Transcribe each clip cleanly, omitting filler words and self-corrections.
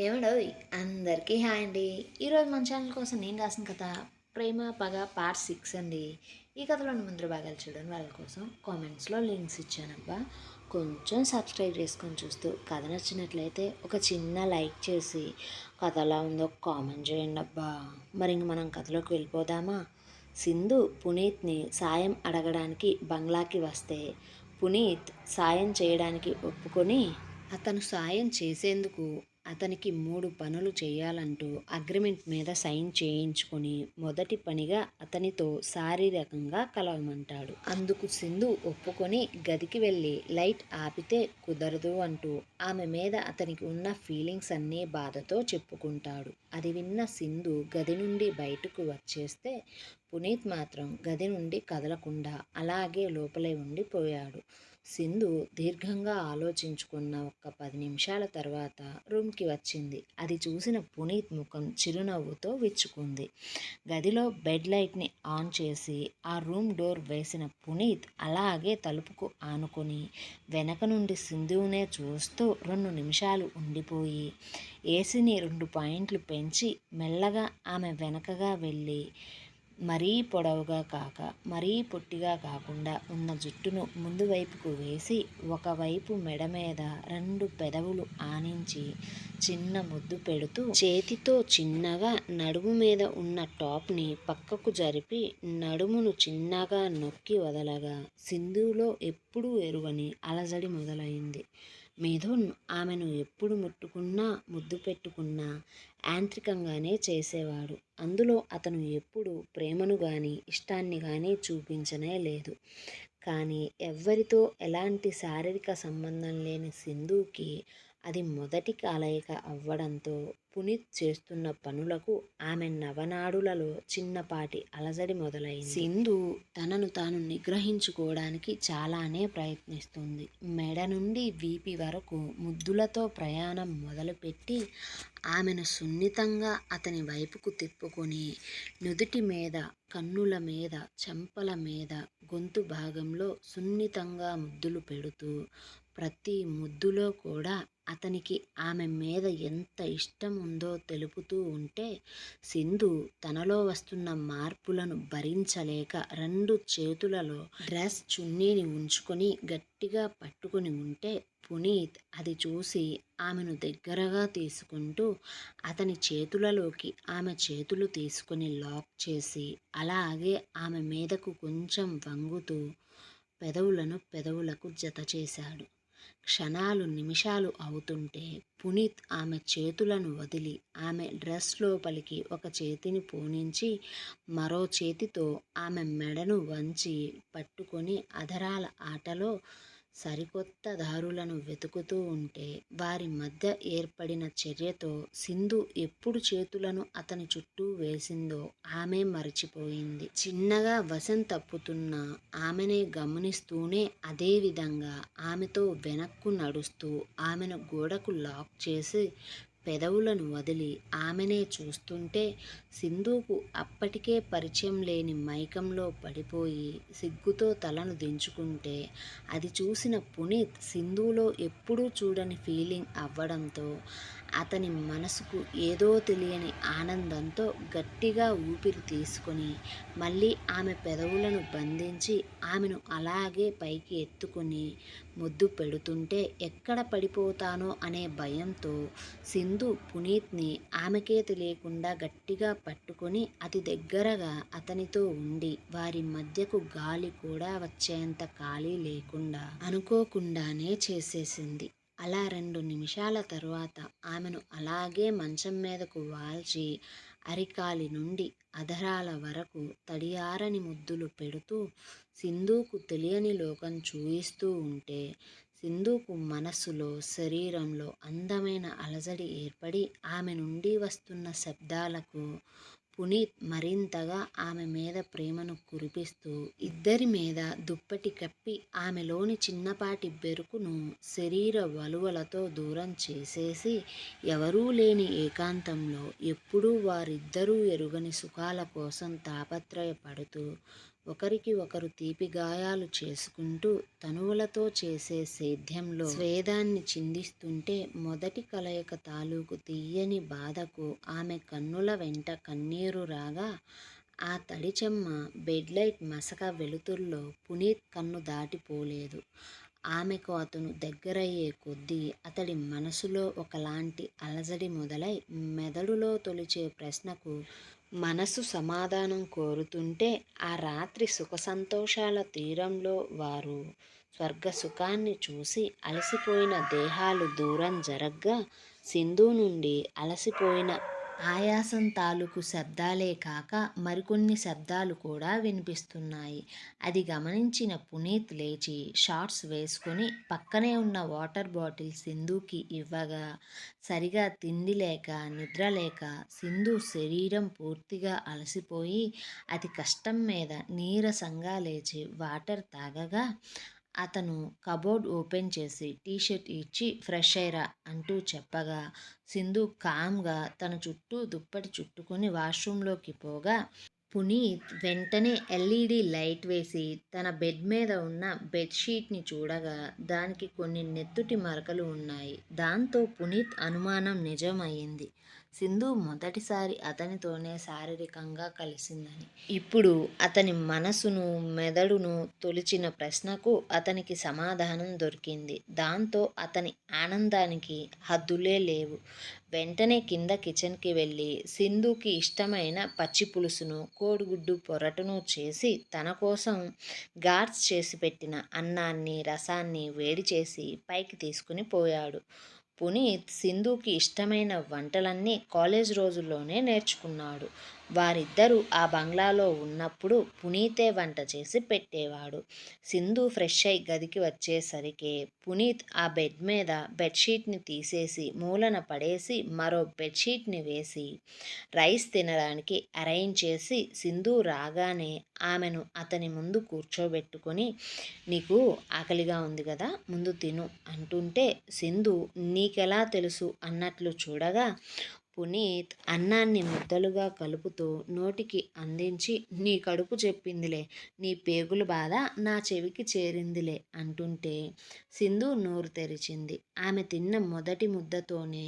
ఏమండోయ్ అందరికీ హాయ్ అండి. ఈరోజు మన ఛానల్ కోసం నేను రాసిన కథ 'ప్రేమ పగ పార్ట్ 6' అండి. ఈ కథలోని ముందు భాగాలు చూడని వాళ్ళ కోసం కామెంట్స్లో లింక్స్ ఇచ్చానబ్బా. కొంచెం సబ్స్క్రైబ్ చేసుకొని చూస్తూ కథ నచ్చినట్లయితే ఒక చిన్న లైక్ చేసి కథ ఎలా ఉందో కామెంట్ చేయండి అబ్బా. మరి ఇంక మనం కథలోకి వెళ్ళిపోదామా? సింధు పునీత్ని సాయం అడగడానికి బంగ్లాకి వస్తే పునీత్ సాయం చేయడానికి ఒప్పుకొని అతను సాయం చేసేందుకు అతనికి 3 పనులు చేయాలంటూ అగ్రిమెంట్ మీద సైన్ చేయించుకొని మొదటి పనిగా అతనితో శారీరకంగా కలవమంటాడు. అందుకు సింధు ఒప్పుకొని గదికి వెళ్ళి లైట్ ఆపితే కుదరదు అంటూ ఆమె మీద అతనికి ఉన్న ఫీలింగ్స్ అన్నీ బాధతో చెప్పుకుంటాడు. అది విన్న సింధు గది నుండి బయటకు వచ్చేస్తే పునీత్ మాత్రం గది నుండి కదలకుండా అలాగే లోపలే ఉండిపోయాడు. సింధు దీర్ఘంగా ఆలోచించుకున్న ఒక్క 10 నిమిషాల తర్వాత రూమ్కి వచ్చింది. అది చూసిన పునీత్ ముఖం చిరునవ్వుతో విచ్చుకుంది. గదిలో బెడ్ లైట్ని ఆన్ చేసి ఆ రూమ్ డోర్ వేసిన పునీత్ అలాగే తలుపుకు ఆనుకొని వెనక నుండి సింధువునే చూస్తూ 2 నిమిషాలు ఉండిపోయి ఏసీని 2 పాయింట్లు పెంచి మెల్లగా ఆమె వెనకగా వెళ్ళి మరీ పొడవుగా కాక మరీ పొట్టిగా కాకుండా ఉన్న జుట్టును ముందు వైపుకు వేసి ఒకవైపు మెడ మీద 2 పెదవులు ఆనించి చిన్న ముద్దు పెడుతూ చేతితో చిన్నగా నడుము మీద ఉన్న టాప్ని పక్కకు జరిపి నడుమును చిన్నగా నొక్కి వదలగా సింధులో ఎప్పుడూ ఎరుగని అలజడి మొదలైంది. మిథున్ ఆమెను ఎప్పుడు ముట్టుకున్నా ముద్దు పెట్టుకున్నా యాంత్రికంగానే చేసేవాడు. అందులో అతను ఎప్పుడు ప్రేమను కానీ ఇష్టాన్ని కానీ చూపించనే లేదు. కానీ ఎవ్వరితో ఎలాంటి శారీరక సంబంధం లేని సింధుకి అది మొదటి కలయిక అవ్వడంతో పునీత్ చేస్తున్న పనులకు ఆమె నవనాడులలో చిన్నపాటి అలజడి మొదలైంది. సింధు తనను తాను నిగ్రహించుకోవడానికి చాలానే ప్రయత్నిస్తుంది. మెడ నుండి వీపి వరకు ముద్దులతో ప్రయాణం మొదలుపెట్టి ఆమెను సున్నితంగా అతని వైపుకు తిప్పుకొని నుదుటి మీద, కన్నుల మీద, చెంపల మీద, గొంతు భాగంలో సున్నితంగా ముద్దులు పెడుతూ ప్రతి ముద్దులో కూడా అతనికి ఆమె మీద ఎంత ఇష్టం ఉందో తెలుపుతూ ఉంటే సింధు తనలో వస్తున్న మార్పులను భరించలేక 2 చేతులలో డ్రెస్ చున్నీని ఉంచుకొని గట్టిగా పట్టుకొని ఉంటే పునీత్ అది చూసి ఆమెను దగ్గరగా తీసుకుంటూ అతని చేతులలోకి ఆమె చేతులు తీసుకొని లాక్ చేసి అలాగే ఆమె మీదకు కొంచెం వంగుతూ పెదవులను పెదవులకు జత చేశాడు. క్షణాలు నిమిషాలు అవుతుంటే పునీత్ ఆమె చేతులను వదిలి ఆమె డ్రెస్ లోపలికి ఒక చేతిని పోనించి మరో చేతితో ఆమె మెడను వంచి పట్టుకొని అధరాల ఆటలో సరికొత్త దారులను వెతుకుతూ ఉంటే వారి మధ్య ఏర్పడిన చర్యతో సింధు ఎప్పుడు చేతులను అతని చుట్టూ వేసిందో ఆమె మరచిపోయింది. చిన్నగా వశం తప్పుతున్న ఆమెనే గమనిస్తూనే అదే విధంగా ఆమెతో వెనక్కు నడుస్తూ ఆమెను గోడకు లాక్ చేసి పెదవులను వదిలి ఆమెనే చూస్తుంటే సింధుకు అప్పటికే పరిచయం లేని మైకంలో పడిపోయి సిగ్గుతో తలను దించుకుంటే అది చూసిన పునీత్ సింధులో ఎప్పుడూ చూడని ఫీలింగ్ అవ్వడంతో అతని మనసుకు ఏదో తెలియని ఆనందంతో గట్టిగా ఊపిరి తీసుకొని మళ్ళీ ఆమె పెదవులను బంధించి ఆమెను అలాగే పైకి ఎత్తుకొని ముద్దు పెడుతుంటే ఎక్కడ పడిపోతానో అనే భయంతో సింధు పునీత్ని ఆమెకే తెలియకుండా గట్టిగా పట్టుకొని అతి దగ్గరగా అతనితో ఉండి వారి మధ్యకు గాలి కూడా వచ్చేంత ఖాళీ లేకుండా అనుకోకుండానే చేసేసింది. అలా 2 నిమిషాల తరువాత ఆమెను అలాగే మంచం మీదకు వాల్చి అరికాలి నుండి అధరాల వరకు తడియారని ముద్దులు పెడుతూ సింధుకు తెలియని లోకం చూయిస్తూ ఉంటే సింధుకు మనస్సులో శరీరంలో అందమైన అలజడి ఏర్పడి ఆమె నుండి వస్తున్న శబ్దాలకు పునీత్ మరింతగా ఆమె మీద ప్రేమను కురిపిస్తూ ఇద్దరి మీద దుప్పటి కప్పి ఆమెలోని చిన్నపాటి బెరుకును శరీర వలువలతో దూరం చేసేసి ఎవరూ లేని ఏకాంతంలో ఎప్పుడూ వారిద్దరూ ఎరుగని సుఖాల కోసం తాపత్రయపడుతూ ఒకరికి ఒకరు తీపి గాయాలు చేసుకుంటూ తనువులతో చేసే సేద్యంలో స్వేదాన్ని చిందిస్తుంటే మొదటి కలయిక తాలూకు తీయని బాధకు ఆమె కన్నుల వెంట కన్నీరు రాగా ఆ తడి చెమ్మ బెడ్ లైట్ మసక వెలుతుర్లో పునీత్ కన్ను దాటిపోలేదు. ఆమెకు అతను దగ్గరయ్యే కొద్దీ అతడి మనసులో ఒకలాంటి అలజడి మొదలై మెదడులో తొలిచే ప్రశ్నకు మనసు సమాధానం కోరుతుంటే ఆ రాత్రి సుఖసంతోషాల తీరంలో వారు స్వర్గసుఖాన్ని చూసి అలసిపోయిన దేహాలు దూరం జరగ్గా సింధు నుండి అలసిపోయిన ఆయాసం తాలూకు శబ్దాలే కాక మరికొన్ని శబ్దాలు కూడా వినిపిస్తున్నాయి. అది గమనించిన పునీత్ లేచి షార్ట్స్ వేసుకొని పక్కనే ఉన్న వాటర్ బాటిల్ సింధుకి ఇవ్వగా సరిగా తిండి లేక నిద్ర లేక సింధు శరీరం పూర్తిగా అలసిపోయి అతి కష్టం మీద నీరసంగా లేచి వాటర్ తాగగా అతను కబోర్డ్ ఓపెన్ చేసి టీషర్ట్ ఇచ్చి ఫ్రెష్ అయ్యిరా అంటూ చెప్పగా సింధు కామ్గా తన చుట్టూ దుప్పటి చుట్టుకొని వాష్రూంలోకి పోగా పునీత్ వెంటనే ఎల్ఈడి లైట్ వేసి తన బెడ్ మీద ఉన్న బెడ్షీట్ని చూడగా దానికి కొన్ని నెత్తుటి మరకలు ఉన్నాయి. దాంతో పునీత్ అనుమానం నిజం అయింది. సింధు మొదటిసారి అతనితోనే శారీరకంగా కలిసిందని. ఇప్పుడు అతని మనసును మెదడును తొలిచిన ప్రశ్నకు అతనికి సమాధానం దొరికింది. దాంతో అతని ఆనందానికి హద్దులే లేవు. వెంటనే కింద కిచెన్కి వెళ్ళి సింధుకి ఇష్టమైన పచ్చి పులుసును కోడిగుడ్డు పొరటును చేసి తన కోసం గార్స్ చేసి పెట్టిన అన్నాన్ని రసాన్ని వేడి చేసి పైకి తీసుకుని పోయాడు. పునీత్ సింధుకి ఇష్టమైన వంటలన్నీ కాలేజ్ రోజుల్లోనే నేర్చుకున్నాడు. వారిద్దరూ ఆ బంగ్లాలో ఉన్నప్పుడు పునీతే వంట చేసి పెట్టేవాడు. సింధు ఫ్రెష్ అయి గదికి వచ్చేసరికి పునీత్ ఆ బెడ్ మీద బెడ్షీట్ని తీసేసి మూలన పడేసి మరో బెడ్షీట్ని వేసి రైస్ తినడానికి అరేంజ్ చేసి సింధు రాగానే ఆమెను అతని ముందు కూర్చోబెట్టుకొని నీకు ఆకలిగా ఉంది కదా ముందు తిను అంటుంటే సింధు నీకెలా తెలుసు అన్నట్లు చూడగా పునీత్ అన్నాన్ని ముద్దలుగా కలుపుతూ నోటికి అందించి నీ కడుపు చెప్పిందిలే, నీ పేగుల బాధ నా చెవికి చేరిందిలే అంటుంటే సింధు నోరు తెరిచింది. ఆమె తిన్న మొదటి ముద్దతోనే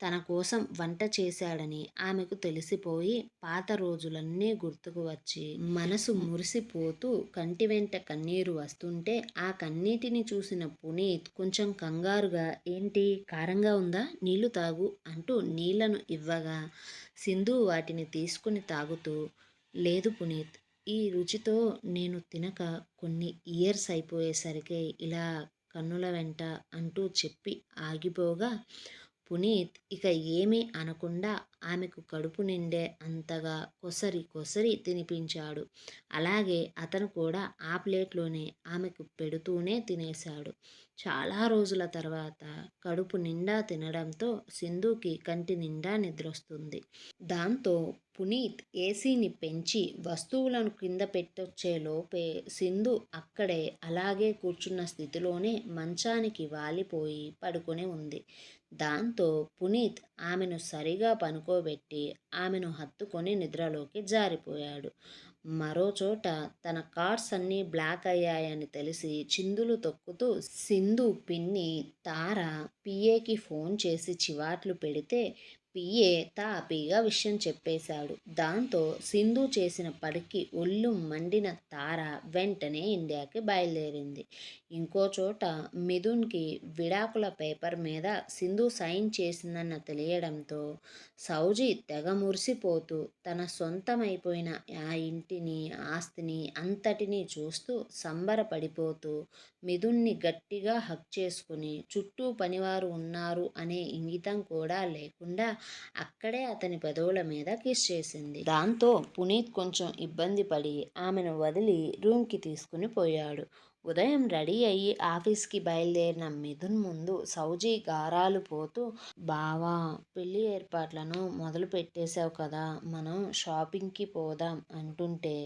తన కోసం వంట చేశాడని ఆమెకు తెలిసిపోయి పాత రోజులన్నీ గుర్తుకు వచ్చి మనసు మురిసిపోతూ కంటి వెంట కన్నీరు వస్తుంటే ఆ కన్నీటిని చూసిన పునీత్ కొంచెం కంగారుగా ఏంటి కారంగా ఉందా నీళ్లు తాగు అంటూ నీళ్లను ఇవ్వగా సింధు వాటిని తీసుకుని తాగుతూ లేదు పునీత్, ఈ రుచితో నేను తినక కొన్ని ఇయర్స్ అయిపోయేసరికి ఇలా కన్నుల వెంట అంటూ చెప్పి ఆగిపోగా పునీత్ ఇక ఏమీ అనకుండా ఆమెకు కడుపు నిండే అంతగా కొసరి కొసరి తినిపించాడు. అలాగే అతను కూడా ఆ ప్లేట్లోనే ఆమెకు పెడుతూనే తినేశాడు. చాలా రోజుల తర్వాత కడుపు నిండా తినడంతో సింధుకి కంటి నిండా నిద్రొస్తుంది. దాంతో పునీత్ ఏసీని పెంచి వస్తువులను కింద పెట్టొచ్చే లోపే సింధు అక్కడే అలాగే కూర్చున్న స్థితిలోనే మంచానికి వాలిపోయి పడుకొని ఉంది. దాంతో పునీత్ ఆమెను సరిగా పనుకోబెట్టి ఆమెను హత్తుకొని నిద్రలోకి జారిపోయాడు. మరోచోట తన కార్డ్స్ అన్నీ బ్లాక్ అయ్యాయని తెలిసి చిందులు తొక్కుతూ సింధు పిన్ని తార పిఏకి ఫోన్ చేసి చివాట్లు పెడితే పిఏ తాపీగా విషయం చెప్పేశాడు. దాంతో సింధు చేసిన పనికి ఒళ్ళు మండిన తార వెంటనే ఇండియాకి బయలుదేరింది. ఇంకో చోట మిథున్కి విడాకుల పేపర్ మీద సింధు సైన్ చేసిందన్న తెలియడంతో సౌజీ తెగ మురిసిపోతూ తన సొంతమైపోయిన ఆ ఇంటిని ఆస్తిని అంతటినీ చూస్తూ సంబరపడిపోతూ మిథున్ని గట్టిగా హగ్ చేసుకుని చుట్టూ పనివారు ఉన్నారు అనే ఇంగితం కూడా లేకుండా అక్కడే అతని పెదవుల మీద కిస్ చేసింది. దాంతో పునీత్ కొంచెం ఇబ్బంది పడి ఆమెను వదిలి రూమ్కి తీసుకుని పోయాడు. ఉదయం రెడీ అయ్యి ఆఫీస్కి బయలుదేరిన మిథున్ ముందు సౌజీ గారాలు పోతూ బావా పెళ్ళి ఏర్పాట్లను మొదలు పెట్టేశావు కదా మనం షాపింగ్కి పోదాం అంటుంటే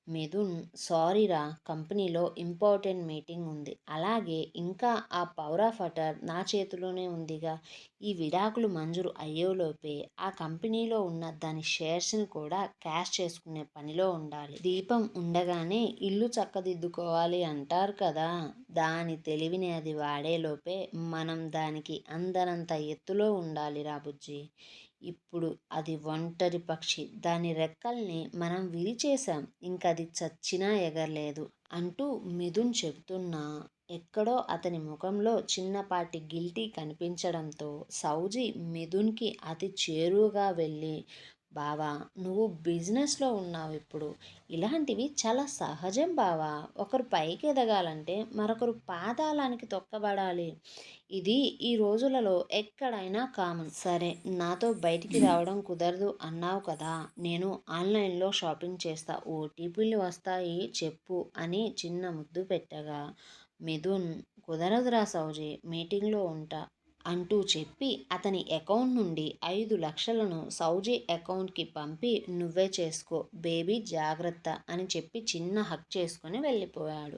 మిథున్, సారీరా, కంపెనీలో ఇంపార్టెంట్ మీటింగ్ ఉంది. అలాగే ఇంకా ఆ పవర్ ఆఫ్ అటర్ నా చేతిలోనే ఉందిగా. ఈ విడాకులు మంజూరు అయ్యేలోపే ఆ కంపెనీలో ఉన్న దాని షేర్స్ని కూడా క్యాష్ చేసుకునే పనిలో ఉండాలి. దీపం ఉండగానే ఇల్లు చక్కదిద్దుకోవాలి అంటారు కదా. దాని తెలివిని అది వాడేలోపే మనం దానికి అందనంత ఎత్తులో ఉండాలిరా బుజ్జి. ఇప్పుడు అది ఒంటరి పక్షి. దాని రెక్కల్ని మనం విరిచేశాం. ఇంకది చచ్చినా ఎగరలేదు అంటూ మిథున్ చెబుతున్నా ఎక్కడో అతని ముఖంలో చిన్నపాటి గిల్టీ కనిపించడంతో సౌజీ మిథున్కి అతి చేరువగా వెళ్ళి, బావా, నువ్వు బిజినెస్లో ఉన్నావు ఇప్పుడు. ఇలాంటివి చాలా సహజం బావా. ఒకరు పైకి ఎదగాలంటే మరొకరు పాతాళానికి తొక్కబడాలి. ఇది ఈ రోజులలో ఎక్కడైనా కామన్. సరే, నాతో బయటికి రావడం కుదరదు అన్నావు కదా. నేను ఆన్లైన్లో షాపింగ్ చేస్తా, ఓటీపీలు వస్తాయి చెప్పు అని చిన్న ముద్దు పెట్టగా మిథున్, కుదరదురా సౌజీ, మీటింగ్లో ఉంటా అంటూ చెప్పి అతని అకౌంట్ నుండి 5 లక్షలను సౌజీ అకౌంట్కి పంపి, నువ్వే చేసుకో బేబీ, జాగ్రత్త అని చెప్పి చిన్న హక్ చేసుకుని వెళ్ళిపోయాడు.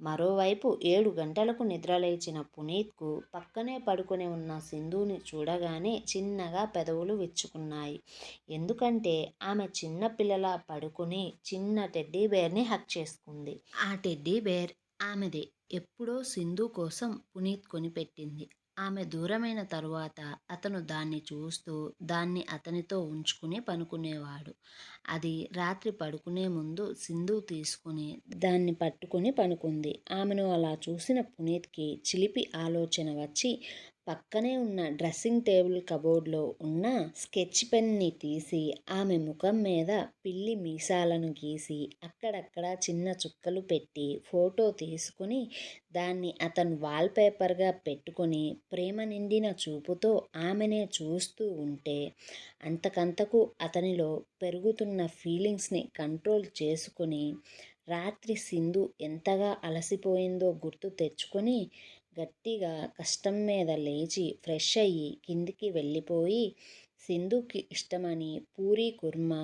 మరోవైపు 7 గంటలకు నిద్రలేచిన పునీత్కు పక్కనే పడుకొని ఉన్న సింధుని చూడగానే చిన్నగా పెదవులు విచ్చుకున్నాయి. ఎందుకంటే ఆమె చిన్న పిల్లలా పడుకుని చిన్న టెడ్డీ బేర్ని హక్ చేసుకుంది. ఆ టెడ్డీ బేర్ ఆమెదే. ఎప్పుడో సింధు కోసం పునీత్ కొనిపెట్టింది. ఆమె దూరమైన తరువాత అతను దాన్ని చూస్తూ దాన్ని అతనితో ఉంచుకుని పనుకునేవాడు. అది రాత్రి పడుకునే ముందు సింధు తీసుకుని దాన్ని పట్టుకుని పనుకుంది. ఆమెను అలా చూసిన పునీత్కి చిలిపి ఆలోచన వచ్చి పక్కనే ఉన్న డ్రెస్సింగ్ టేబుల్ కబోర్డ్లో ఉన్న స్కెచ్ పెన్ని తీసి ఆమె ముఖం మీద పిల్లి మీసాలను గీసి అక్కడక్కడ చిన్న చుక్కలు పెట్టి ఫోటో తీసుకుని దాన్ని అతను వాల్పేపర్గా పెట్టుకొని ప్రేమ నిండిన చూపుతో ఆమెనే చూస్తూ ఉంటే అంతకంతకు అతనిలో పెరుగుతున్న ఫీలింగ్స్ని కంట్రోల్ చేసుకుని రాత్రి సింధు ఎంతగా అలసిపోయిందో గుర్తు తెచ్చుకొని గట్టిగా కష్టం మీద లేచి ఫ్రెష్ అయ్యి కిందికి వెళ్ళిపోయి సింధుకి ఇష్టమని పూరీ కుర్మా,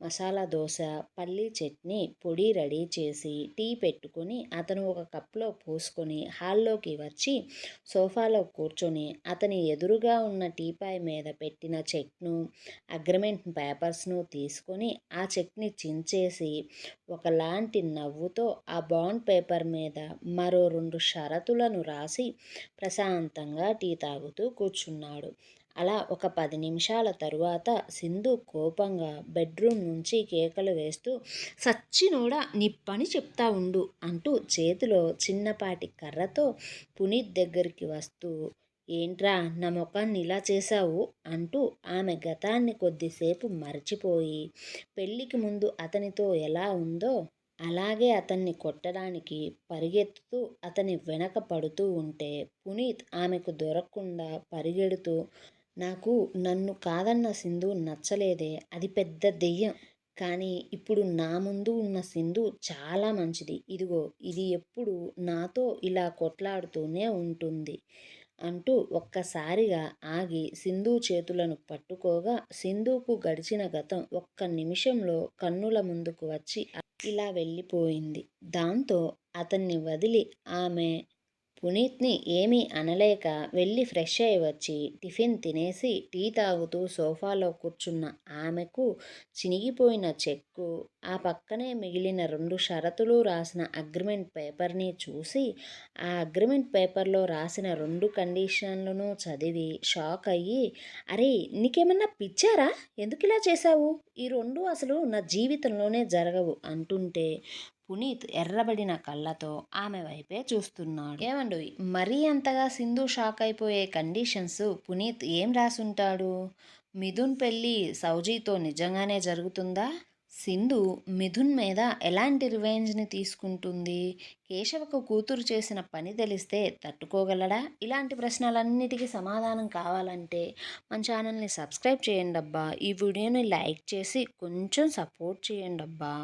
మసాలా దోశ, పల్లీ చట్నీ పొడి రెడీ చేసి టీ పెట్టుకొని అతను ఒక కప్లో పోసుకొని హాల్లోకి వచ్చి సోఫాలో కూర్చొని అతని ఎదురుగా ఉన్న టీపాయ్ మీద పెట్టిన చెక్ను, అగ్రిమెంట్ పేపర్స్ను తీసుకొని ఆ చెక్ని చించేసి ఒకలాంటి నవ్వుతో ఆ బాండ్ పేపర్ మీద మరో 2 షరతులను రాసి ప్రశాంతంగా టీ తాగుతూ కూర్చున్నాడు. అలా ఒక 10 నిమిషాల తరువాత సింధు కోపంగా బెడ్రూమ్ నుంచి కేకలు వేస్తూ, సచ్చినోడా, నీ పని చెప్తా ఉండు అంటూ చేతిలో చిన్నపాటి కర్రతో పునీత్ దగ్గరికి వస్తూ, ఏంట్రా నా ముఖాన్ని ఇలా చేశావు అంటూ ఆమె గతాన్ని కొద్దిసేపు మరచిపోయి పెళ్ళికి ముందు అతనితో ఎలా ఉందో అలాగే అతన్ని కొట్టడానికి పరిగెత్తుతూ అతని వెనక పడుతూ ఉంటే పునీత్ ఆమెకు దొరకకుండా పరిగెడుతూ, నాకు నన్ను కాదన్న సింధు నచ్చలేదే, అది పెద్ద దెయ్యం. కానీ ఇప్పుడు నా ముందు ఉన్న సింధు చాలా మంచిది. ఇదిగో ఇది ఎప్పుడు నాతో ఇలా కొట్లాడుతూనే ఉంటుంది అంటూ ఒక్కసారిగా ఆగి సింధు చేతులను పట్టుకోగా సింధుకు గడిచిన గతం ఒక్క నిమిషంలో కన్నుల ముందుకు వచ్చి ఇలా వెళ్ళిపోయింది. దాంతో అతన్ని వదిలి ఆమె పునీత్ని ఏమీ అనలేక వెళ్ళి ఫ్రెష్ అయి వచ్చి టిఫిన్ తినేసి టీ తాగుతూ సోఫాలో కూర్చున్న ఆమెకు చినిగిపోయిన చెక్కు, ఆ పక్కనే మిగిలిన 2 షరతులు రాసిన అగ్రిమెంట్ పేపర్ని చూసి ఆ అగ్రిమెంట్ పేపర్లో రాసిన 2 కండిషన్లను చదివి షాక్ అయ్యి, అరే నీకేమన్నా పిచ్చారా, ఎందుకు ఇలా చేశావు, ఈ 2 అసలు నా జీవితంలోనే జరగవు అంటుంటే పునీత్ ఎర్రబడిన కళ్ళతో ఆమె వైపే చూస్తున్నాడు. ఏమండోయ్, మరీ అంతగా సింధు షాక్ అయిపోయే కండిషన్స్ పునీత్ ఏం రాసుంటాడు? మిథున్ పెళ్ళి సౌజీతో నిజంగానే జరుగుతుందా? సింధు మిథున్ మీద ఎలాంటి రివెంజ్ని తీసుకుంటుంది? కేశవకు కూతురు చేసిన పని తెలిస్తే తట్టుకోగలడా? ఇలాంటి ప్రశ్నలన్నిటికీ సమాధానం కావాలంటే మన ఛానల్ని సబ్స్క్రైబ్ చేయండి అబ్బా. ఈ వీడియోని లైక్ చేసి కొంచెం సపోర్ట్ చేయండి అబ్బా.